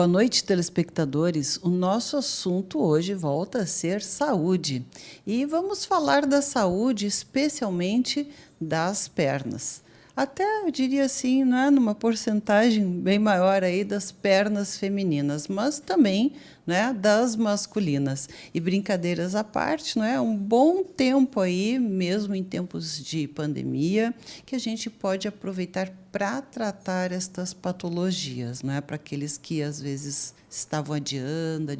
Boa noite, telespectadores. O nosso assunto hoje volta a ser saúde. E vamos falar da saúde, especialmente das pernas. Até, eu diria assim, não é, numa porcentagem bem maior aí das pernas femininas, mas também, né, das masculinas. E brincadeiras à parte, não é, um bom tempo aí, mesmo em tempos de pandemia, que a gente pode aproveitar para tratar estas patologias, não é, para aqueles que às vezes estavam adiando.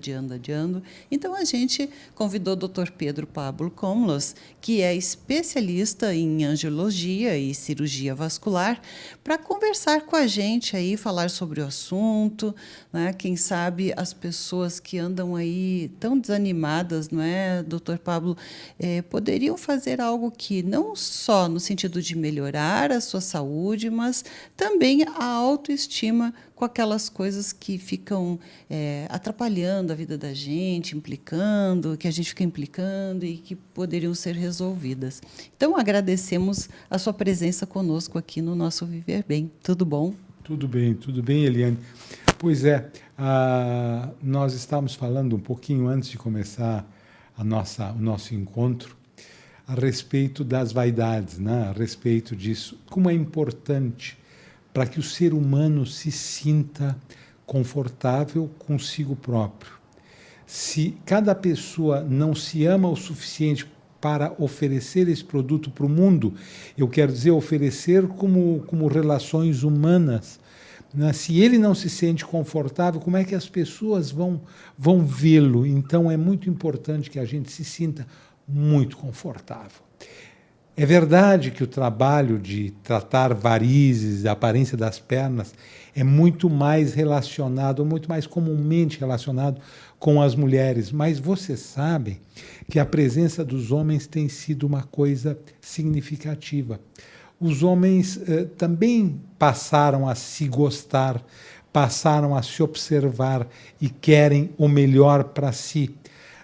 Então a gente convidou o Dr. Pedro Pablo Komlos, que é especialista em angiologia e cirurgia vascular, para conversar com a gente aí, falar sobre o assunto, né? Quem sabe as pessoas que andam aí tão desanimadas, não é, Dr. Pablo, poderiam fazer algo que não só no sentido de melhorar a sua saúde, mas também a autoestima com aquelas coisas que ficam atrapalhando a vida da gente, que a gente fica implicando e que poderiam ser resolvidas. Então, agradecemos a sua presença conosco aqui no nosso Viver Bem. Tudo bom? Tudo bem, Eliane. Pois é, nós estávamos falando um pouquinho antes de começar o nosso encontro a respeito das vaidades, né? A respeito disso, como é importante para que o ser humano se sinta confortável consigo próprio. Se cada pessoa não se ama o suficiente para oferecer esse produto para o mundo, eu quero dizer oferecer como relações humanas, né? Se ele não se sente confortável, como é que as pessoas vão vê-lo? Então é muito importante que a gente se sinta muito confortável. É verdade que o trabalho de tratar varizes, a aparência das pernas, é muito mais relacionado, muito mais comumente relacionado com as mulheres, mas você sabe que a presença dos homens tem sido uma coisa significativa. Os homens também passaram a se gostar, passaram a se observar e querem o melhor para si.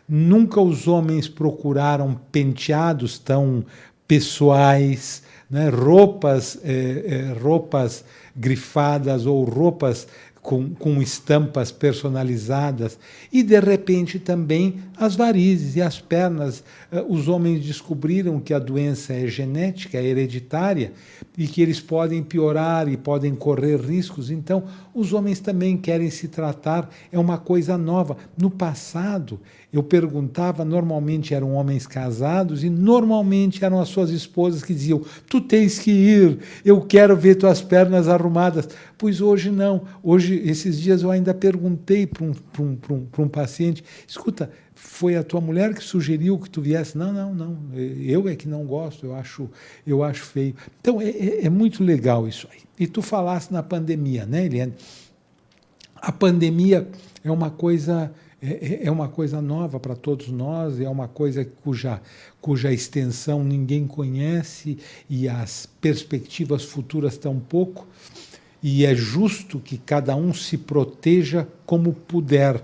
Nunca os homens procuraram penteados tão pessoais, né? roupas grifadas ou roupas com estampas personalizadas e, de repente, também as varizes e as pernas. Os homens descobriram que a doença é genética, é hereditária e que eles podem piorar e podem correr riscos. Então, os homens também querem se tratar, é uma coisa nova. No passado, eu perguntava, normalmente eram homens casados e normalmente eram as suas esposas que diziam: tu tens que ir, eu quero ver tuas pernas arrumadas. Pois hoje não. Hoje, esses dias eu ainda perguntei para um paciente: escuta, foi a tua mulher que sugeriu que tu viesse? Não, eu é que não gosto, eu acho feio. Então é muito legal isso aí. E tu falaste na pandemia, né, Eliane? A pandemia é uma coisa nova para todos nós, é uma coisa cuja extensão ninguém conhece e as perspectivas futuras tampouco, e é justo que cada um se proteja como puder.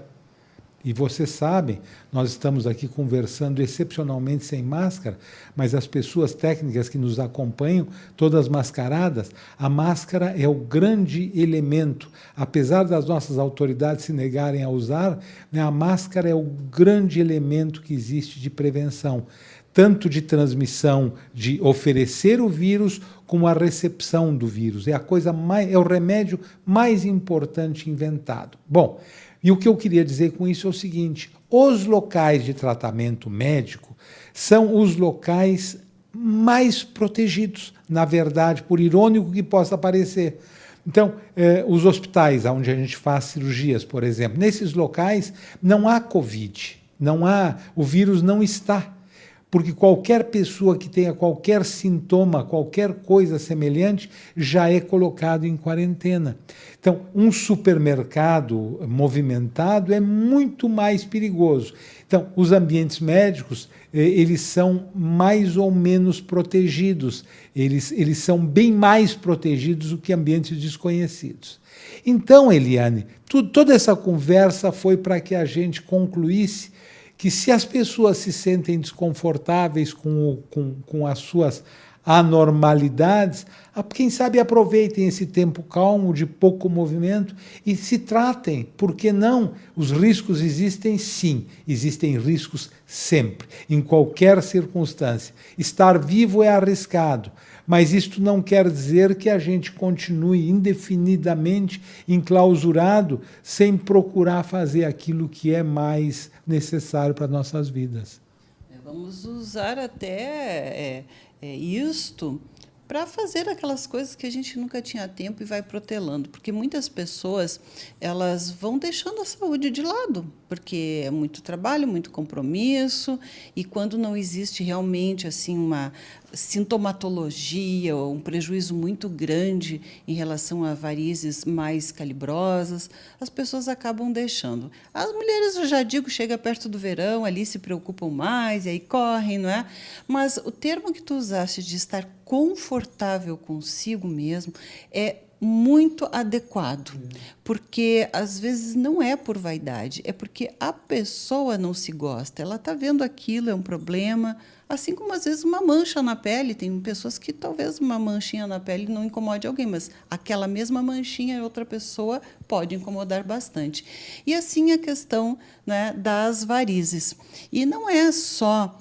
E vocês sabem, nós estamos aqui conversando excepcionalmente sem máscara, mas as pessoas técnicas que nos acompanham, todas mascaradas, a máscara é o grande elemento. Apesar das nossas autoridades se negarem a usar, né, a máscara é o grande elemento que existe de prevenção, tanto de transmissão, de oferecer o vírus, como a recepção do vírus. É o remédio mais importante inventado. Bom, e o que eu queria dizer com isso é o seguinte: os locais de tratamento médico são os locais mais protegidos, na verdade, por irônico que possa parecer. Então, os hospitais onde a gente faz cirurgias, por exemplo, nesses locais não há Covid, o vírus não está. Porque qualquer pessoa que tenha qualquer sintoma, qualquer coisa semelhante, já é colocado em quarentena. Então, um supermercado movimentado é muito mais perigoso. Então, os ambientes médicos, eles são mais ou menos protegidos. Eles são bem mais protegidos do que ambientes desconhecidos. Então, Eliane, toda essa conversa foi para que a gente concluísse que se as pessoas se sentem desconfortáveis com as suas anormalidades, quem sabe aproveitem esse tempo calmo, de pouco movimento, e se tratem, porque não? Os riscos existem sim, existem riscos sempre, em qualquer circunstância. Estar vivo é arriscado, mas isto não quer dizer que a gente continue indefinidamente enclausurado sem procurar fazer aquilo que é mais necessário para nossas vidas. Vamos usar até isto para fazer aquelas coisas que a gente nunca tinha tempo e vai protelando, porque muitas pessoas elas vão deixando a saúde de lado, porque é muito trabalho, muito compromisso, e quando não existe realmente assim uma sintomatologia ou um prejuízo muito grande em relação a varizes mais calibrosas, as pessoas acabam deixando. As mulheres, eu já digo, chega perto do verão, ali se preocupam mais, e aí correm, não é? Mas o termo que tu usaste de estar confortável consigo mesmo é muito adequado, porque às vezes não é por vaidade, é porque a pessoa não se gosta, ela está vendo aquilo, é um problema, assim como às vezes uma mancha na pele, tem pessoas que talvez uma manchinha na pele não incomode alguém, mas aquela mesma manchinha em outra pessoa pode incomodar bastante. E assim a questão, né, das varizes. E não é só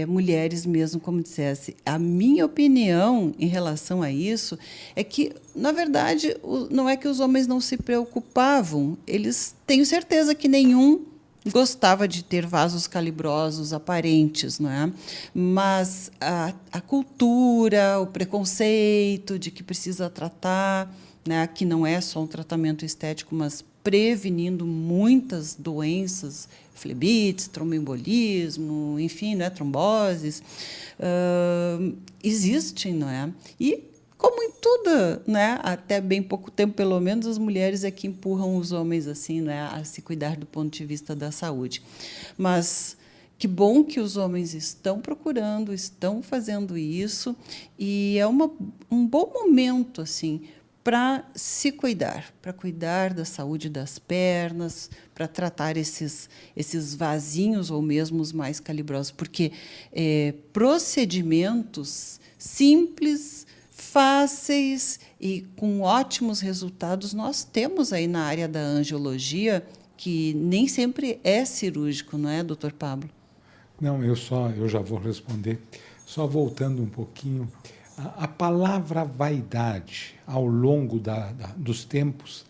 mulheres mesmo, como dissesse. A minha opinião em relação a isso é que, na verdade, não é que os homens não se preocupavam, eles tenho certeza que nenhum gostava de ter vasos calibrosos aparentes, não é? Mas a cultura, o preconceito de que precisa tratar, né, que não é só um tratamento estético, mas prevenindo muitas doenças, flebites, tromboembolismo, enfim, né, tromboses, existem, não é? E, como em tudo, né, até bem pouco tempo, pelo menos, as mulheres é que empurram os homens assim, né, a se cuidar do ponto de vista da saúde. Mas que bom que os homens estão procurando, estão fazendo isso, e é um bom momento assim para se cuidar, para cuidar da saúde das pernas, para tratar esses vasinhos ou mesmo os mais calibrosos, porque procedimentos simples, fáceis e com ótimos resultados nós temos aí na área da angiologia, que nem sempre é cirúrgico, não é, doutor Pablo? Não, eu já vou responder. Só voltando um pouquinho, a palavra vaidade, ao longo dos tempos,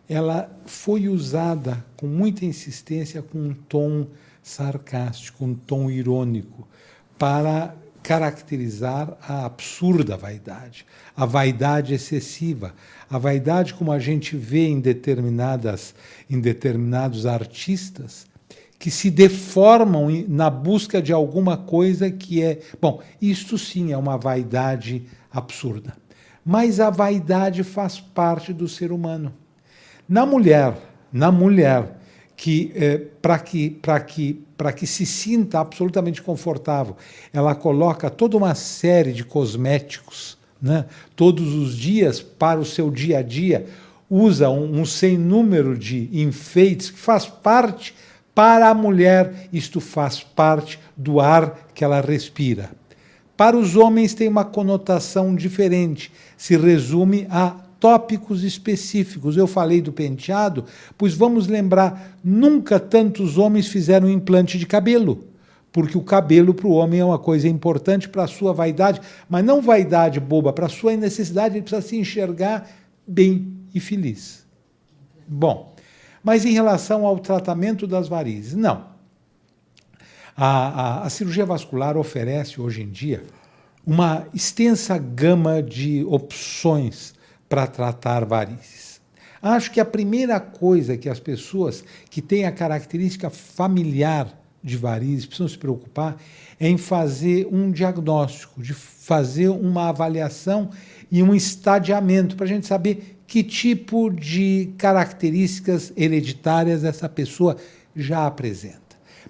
ela foi usada com muita insistência, com um tom sarcástico, um tom irônico, para caracterizar a absurda vaidade, a vaidade excessiva, a vaidade como a gente vê em determinados artistas, que se deformam na busca de alguma coisa que é... Bom, isto sim é uma vaidade absurda. Mas a vaidade faz parte do ser humano. Na mulher, que para que se sinta absolutamente confortável, ela coloca toda uma série de cosméticos, né, todos os dias para o seu dia a dia, usa um sem número de enfeites que faz parte. Para a mulher, isto faz parte do ar que ela respira. Para os homens tem uma conotação diferente, se resume a tópicos específicos. Eu falei do penteado, pois vamos lembrar, nunca tantos homens fizeram implante de cabelo, porque o cabelo para o homem é uma coisa importante para a sua vaidade, mas não vaidade boba, para a sua necessidade, ele precisa se enxergar bem e feliz. Bom, mas em relação ao tratamento das varizes, não. A cirurgia vascular oferece, hoje em dia, uma extensa gama de opções para tratar varizes. Acho que a primeira coisa que as pessoas que têm a característica familiar de varizes precisam se preocupar é em fazer um diagnóstico, de fazer uma avaliação e um estadiamento para a gente saber que tipo de características hereditárias essa pessoa já apresenta.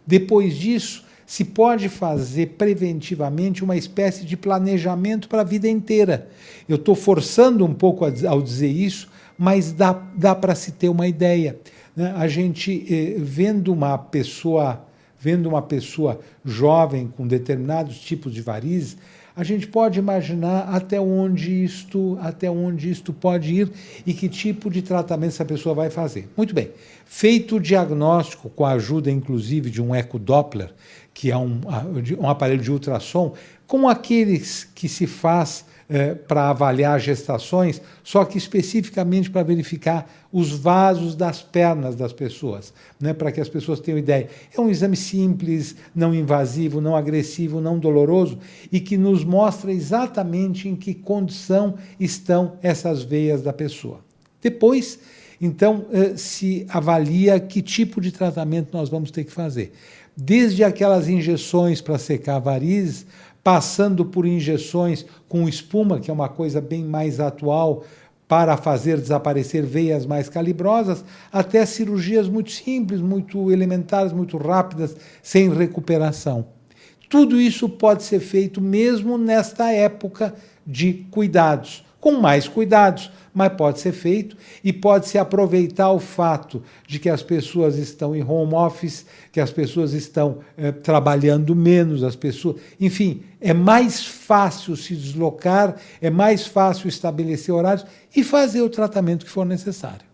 Depois disso, se pode fazer preventivamente uma espécie de planejamento para a vida inteira. Eu estou forçando um pouco ao dizer isso, mas dá para se ter uma ideia. Né? A gente, vendo uma pessoa jovem com determinados tipos de varizes, a gente pode imaginar até onde isto pode ir e que tipo de tratamento essa pessoa vai fazer. Muito bem. Feito o diagnóstico, com a ajuda, inclusive, de um ecodoppler, que é um aparelho de ultrassom, com aqueles que se faz para avaliar gestações, só que especificamente para verificar os vasos das pernas das pessoas, né, para que as pessoas tenham ideia. É um exame simples, não invasivo, não agressivo, não doloroso, e que nos mostra exatamente em que condição estão essas veias da pessoa. Depois, então, se avalia que tipo de tratamento nós vamos ter que fazer. Desde aquelas injeções para secar varizes, passando por injeções com espuma, que é uma coisa bem mais atual, para fazer desaparecer veias mais calibrosas, até cirurgias muito simples, muito elementares, muito rápidas, sem recuperação. Tudo isso pode ser feito mesmo nesta época de cuidados, com mais cuidados, mas pode ser feito e pode-se aproveitar o fato de que as pessoas estão em home office, que as pessoas estão trabalhando menos, enfim, é mais fácil se deslocar, é mais fácil estabelecer horários e fazer o tratamento que for necessário.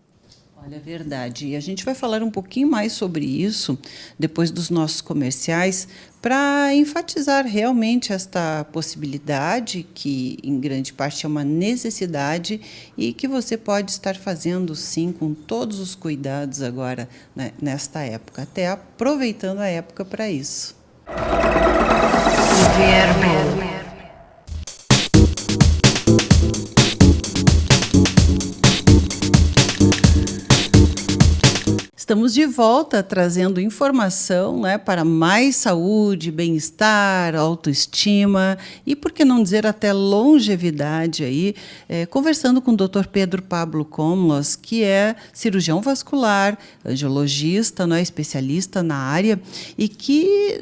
Olha, é verdade. E a gente vai falar um pouquinho mais sobre isso depois dos nossos comerciais, para enfatizar realmente esta possibilidade, que em grande parte é uma necessidade e que você pode estar fazendo, sim, com todos os cuidados agora, né, nesta época, até aproveitando a época para isso. Verbo. Estamos de volta trazendo informação, né, para mais saúde, bem-estar, autoestima e, por que não dizer, até longevidade aí, conversando com o Dr. Pedro Pablo Komlos, que é cirurgião vascular, angiologista, né, especialista na área e que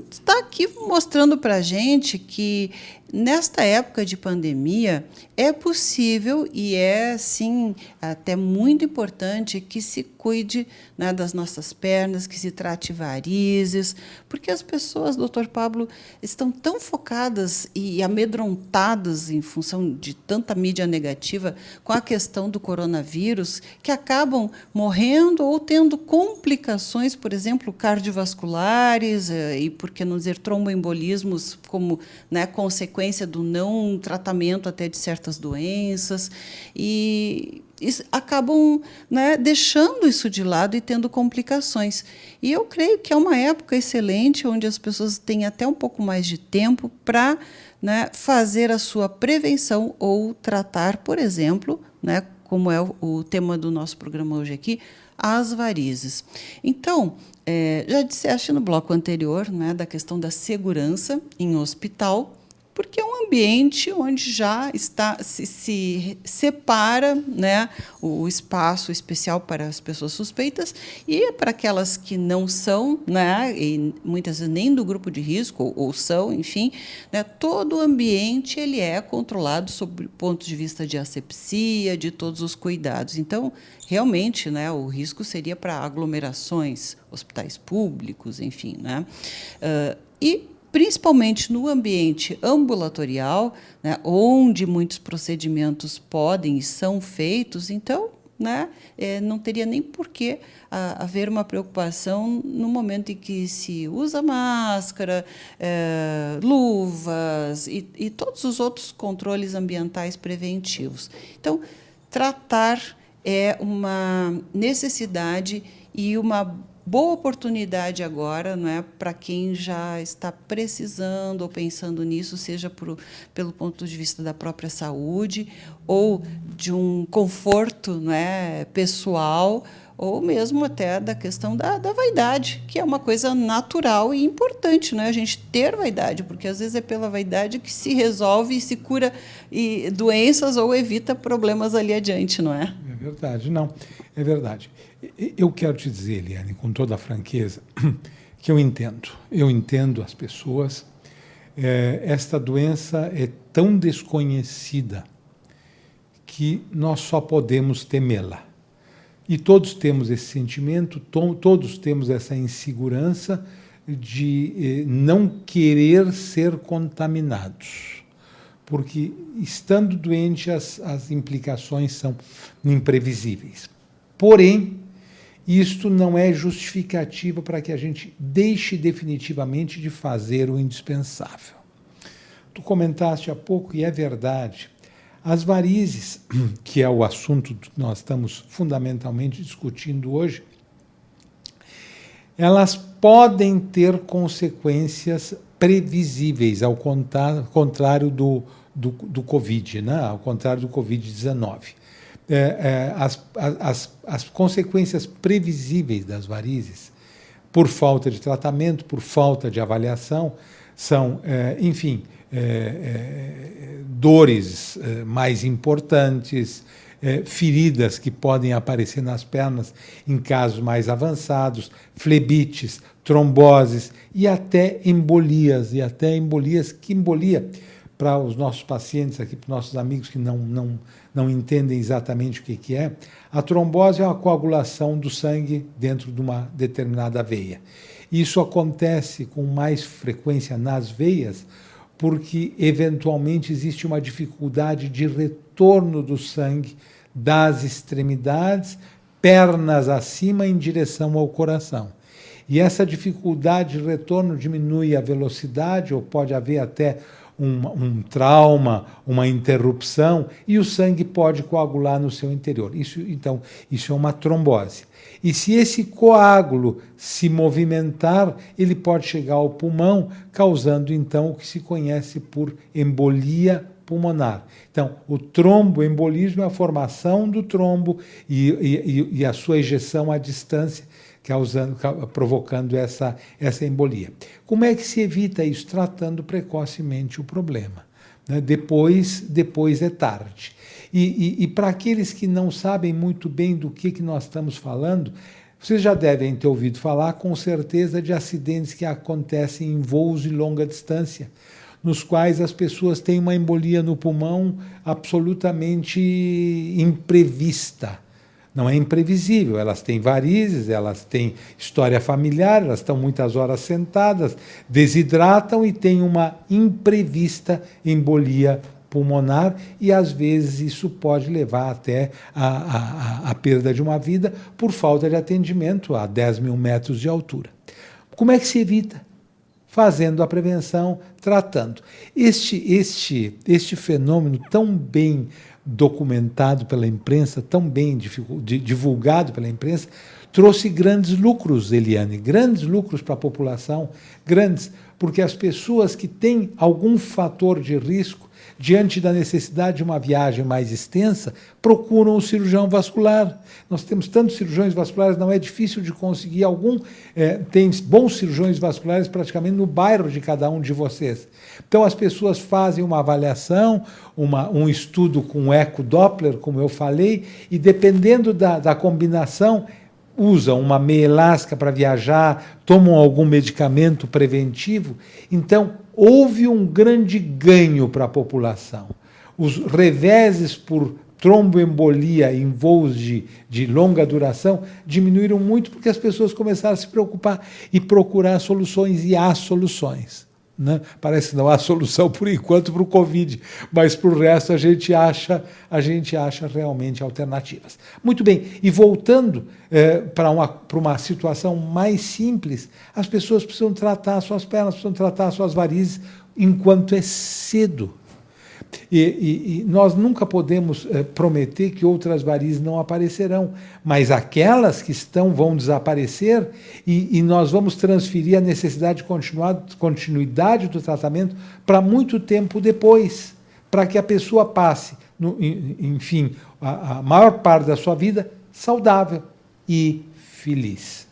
está aqui mostrando para a gente que nesta época de pandemia, é possível e é, sim, até muito importante que se cuide, né, das nossas pernas, que se trate varizes, porque as pessoas, doutor Pablo, estão tão focadas e amedrontadas em função de tanta mídia negativa com a questão do coronavírus, que acabam morrendo ou tendo complicações, por exemplo, cardiovasculares e, por que não dizer, tromboembolismos como, né, consequência do não tratamento até de certas doenças, e acabam, né, deixando isso de lado e tendo complicações. E eu creio que é uma época excelente, onde as pessoas têm até um pouco mais de tempo para, né, fazer a sua prevenção ou tratar, por exemplo, né, como é o tema do nosso programa hoje aqui, as varizes. Então, já disseste no bloco anterior, né, da questão da segurança em hospital, porque é um ambiente onde já se separa, né, o espaço especial para as pessoas suspeitas e para aquelas que não são, né, e muitas vezes nem do grupo de risco, ou são, enfim, né, todo o ambiente ele é controlado sob o ponto de vista de asepsia, de todos os cuidados. Então, realmente, né, o risco seria para aglomerações, hospitais públicos, enfim, né, e principalmente no ambiente ambulatorial, né, onde muitos procedimentos podem e são feitos, então, né, não teria nem por que haver uma preocupação no momento em que se usa máscara, luvas e todos os outros controles ambientais preventivos. Então, tratar é uma necessidade e uma boa oportunidade agora, não é, para quem já está precisando ou pensando nisso, seja pelo ponto de vista da própria saúde ou de um conforto, não é, pessoal, ou mesmo até da questão da vaidade, que é uma coisa natural e importante, né, a gente ter vaidade, porque às vezes é pela vaidade que se resolve e se cura doenças ou evita problemas ali adiante, não é? É verdade, não, é verdade. Eu quero te dizer, Eliane, com toda a franqueza, que eu entendo as pessoas. Esta doença é tão desconhecida que nós só podemos temê-la. E todos temos esse sentimento, todos temos essa insegurança de não querer ser contaminados. porque, estando doente, as implicações são imprevisíveis. Porém, isto não é justificativa para que a gente deixe definitivamente de fazer o indispensável. Tu comentaste há pouco, e é verdade, as varizes, que é o assunto que nós estamos fundamentalmente discutindo hoje, elas podem ter consequências previsíveis, ao contrário do Covid, né? Ao contrário do Covid-19. As consequências previsíveis das varizes, por falta de tratamento, por falta de avaliação, são, enfim, dores mais importantes, feridas que podem aparecer nas pernas em casos mais avançados, flebites, tromboses e até embolias, que embolia, para os nossos pacientes aqui, para os nossos amigos que não entendem exatamente o que é, a trombose é uma coagulação do sangue dentro de uma determinada veia. Isso acontece com mais frequência nas veias, porque eventualmente existe uma dificuldade de retorno do sangue das extremidades, pernas acima em direção ao coração. E essa dificuldade de retorno diminui a velocidade, ou pode haver até um trauma, uma interrupção, e o sangue pode coagular no seu interior. Então, isso é uma trombose. E se esse coágulo se movimentar, ele pode chegar ao pulmão, causando, então, o que se conhece por embolia pulmonar. Então, o tromboembolismo é a formação do trombo e a sua ejeção à distância, provocando essa embolia. Como é que se evita isso? Tratando precocemente o problema, né? Depois é tarde. E para aqueles que não sabem muito bem do que nós estamos falando, vocês já devem ter ouvido falar, com certeza, de acidentes que acontecem em voos de longa distância, nos quais as pessoas têm uma embolia no pulmão absolutamente imprevista. Não é imprevisível, elas têm varizes, elas têm história familiar, elas estão muitas horas sentadas, desidratam e têm uma imprevista embolia pulmonar, e às vezes isso pode levar até a perda de uma vida por falta de atendimento a 10 mil metros de altura. Como é que se evita? Fazendo a prevenção, tratando. Este fenômeno tão bem documentado pela imprensa, tão bem divulgado pela imprensa, trouxe grandes lucros, Eliane, grandes lucros para a população, grandes, porque as pessoas que têm algum fator de risco, diante da necessidade de uma viagem mais extensa, procuram o cirurgião vascular. Nós temos tantos cirurgiões vasculares, não é difícil de conseguir tem bons cirurgiões vasculares praticamente no bairro de cada um de vocês. Então as pessoas fazem uma avaliação, um estudo com eco-Doppler, como eu falei, e dependendo da combinação, usam uma meia elástica para viajar, tomam algum medicamento preventivo. Então, houve um grande ganho para a população. Os reveses por tromboembolia em voos de longa duração diminuíram muito, porque as pessoas começaram a se preocupar e procurar soluções, e há soluções. Né? Parece que não há solução por enquanto para o Covid, mas para o resto a gente acha realmente alternativas. Muito bem, e voltando para uma situação mais simples, as pessoas precisam tratar suas pernas, precisam tratar suas varizes enquanto é cedo. E nós nunca podemos prometer que outras varizes não aparecerão, mas aquelas que vão desaparecer, e nós vamos transferir a necessidade de continuidade do tratamento para muito tempo depois, para que a pessoa passe, enfim, a maior parte da sua vida saudável e feliz.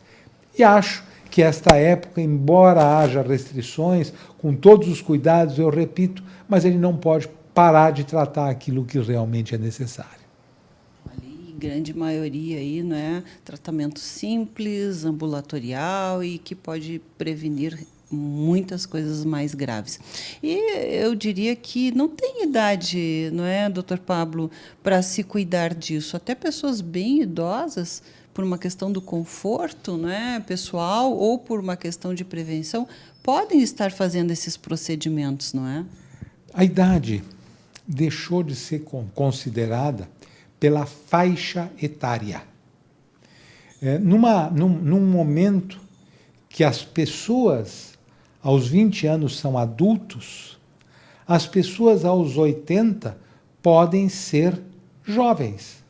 E acho que esta época, embora haja restrições, com todos os cuidados, eu repito, mas ele não pode parar de tratar aquilo que realmente é necessário. Ali, grande maioria aí, né? Tratamento simples, ambulatorial e que pode prevenir muitas coisas mais graves. E eu diria que não tem idade, não é, doutor Pablo, para se cuidar disso. Até pessoas bem idosas, por uma questão do conforto, né, pessoal, ou por uma questão de prevenção, podem estar fazendo esses procedimentos, não é? A idade deixou de ser considerada pela faixa etária. Num momento que as pessoas aos 20 anos são adultos, as pessoas aos 80 podem ser jovens.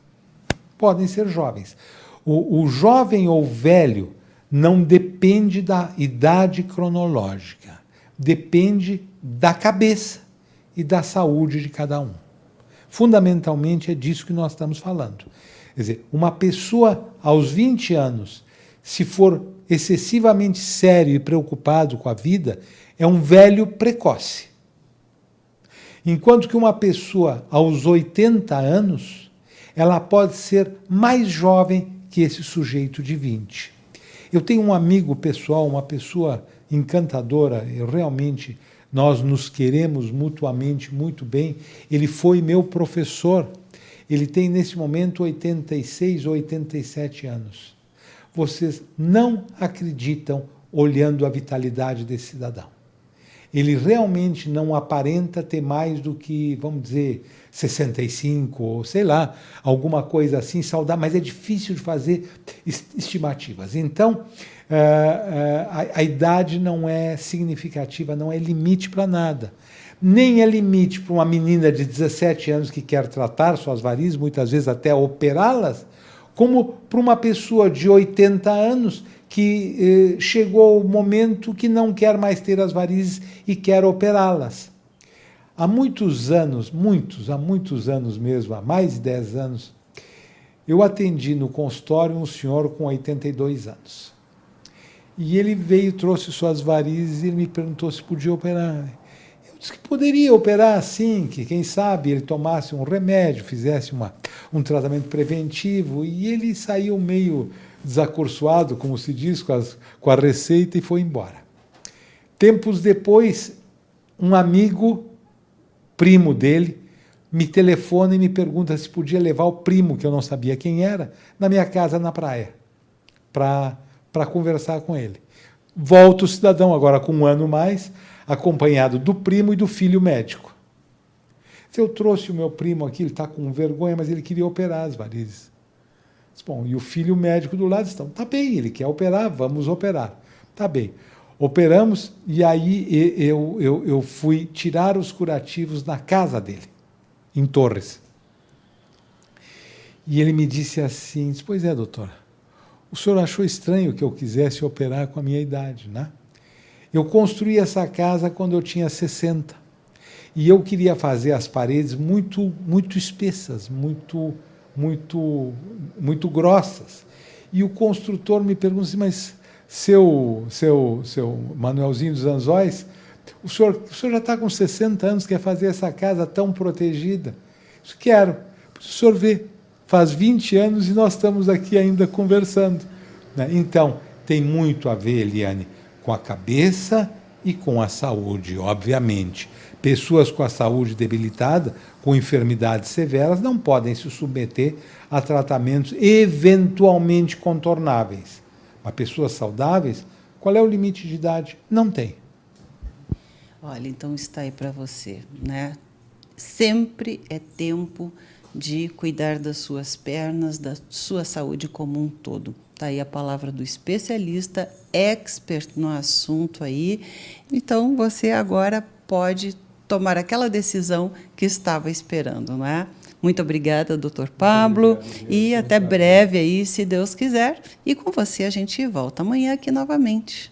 Podem ser jovens. O jovem ou velho não depende da idade cronológica, depende da cabeça e da saúde de cada um. Fundamentalmente é disso que nós estamos falando. Quer dizer, uma pessoa aos 20 anos, se for excessivamente sério e preocupado com a vida, é um velho precoce. Enquanto que uma pessoa aos 80 anos, ela pode ser mais jovem que esse sujeito de 20. Eu tenho um amigo pessoal, uma pessoa encantadora, nós nos queremos mutuamente muito bem. Ele foi meu professor. Ele tem, nesse momento, 86 ou 87 anos. Vocês não acreditam olhando a vitalidade desse cidadão. Ele realmente não aparenta ter mais do que, vamos dizer, 65, ou sei lá, alguma coisa assim, saudável, mas é difícil de fazer estimativas. Então, a idade não é significativa, não é limite para nada. Nem é limite para uma menina de 17 anos que quer tratar suas varizes, muitas vezes até operá-las, como para uma pessoa de 80 anos que chegou o momento que não quer mais ter as varizes e quer operá-las. Há muitos anos, há muitos anos mesmo, há mais de 10 anos, eu atendi no consultório um senhor com 82 anos. E ele veio, trouxe suas varizes e ele me perguntou se podia operar. Eu disse que poderia operar sim, que quem sabe ele tomasse um remédio, fizesse um tratamento preventivo, e ele saiu meio desacursoado, como se diz, com a receita e foi embora. Tempos depois, um amigo, primo dele, me telefona e me pergunta se podia levar o primo, que eu não sabia quem era, na minha casa na praia, para conversar com ele. Volta o cidadão, agora com um ano mais, acompanhado do primo e do filho médico. Eu trouxe o meu primo aqui, ele está com vergonha, mas ele queria operar as varizes. Bom, e o filho médico do lado estão, tá bem, ele quer operar, vamos operar. Tá bem. Operamos e aí eu fui tirar os curativos na casa dele, em Torres. E ele me disse assim, pois é, doutor, o senhor achou estranho que eu quisesse operar com a minha idade, né? Eu construí essa casa quando eu tinha 60. E eu queria fazer as paredes muito espessas, muito grossas. E o construtor me pergunta assim, mas seu Manuelzinho dos Anzóis, o senhor já está com 60 anos, quer fazer essa casa tão protegida? Eu disse, quero. O senhor vê, faz 20 anos e nós estamos aqui ainda conversando. Né? Então, tem muito a ver, Eliane, com a cabeça e com a saúde, obviamente. Pessoas com a saúde debilitada, com enfermidades severas, não podem se submeter a tratamentos eventualmente contornáveis. Mas pessoas saudáveis, qual é o limite de idade? Não tem. Olha, então está aí para você, né? Sempre é tempo de cuidar das suas pernas, da sua saúde como um todo. Está aí a palavra do especialista, expert no assunto aí. Então, você agora pode tomar aquela decisão que estava esperando, não é? Muito obrigada, doutor Pablo, obrigado, e até breve aí, se Deus quiser. E com você a gente volta amanhã aqui novamente.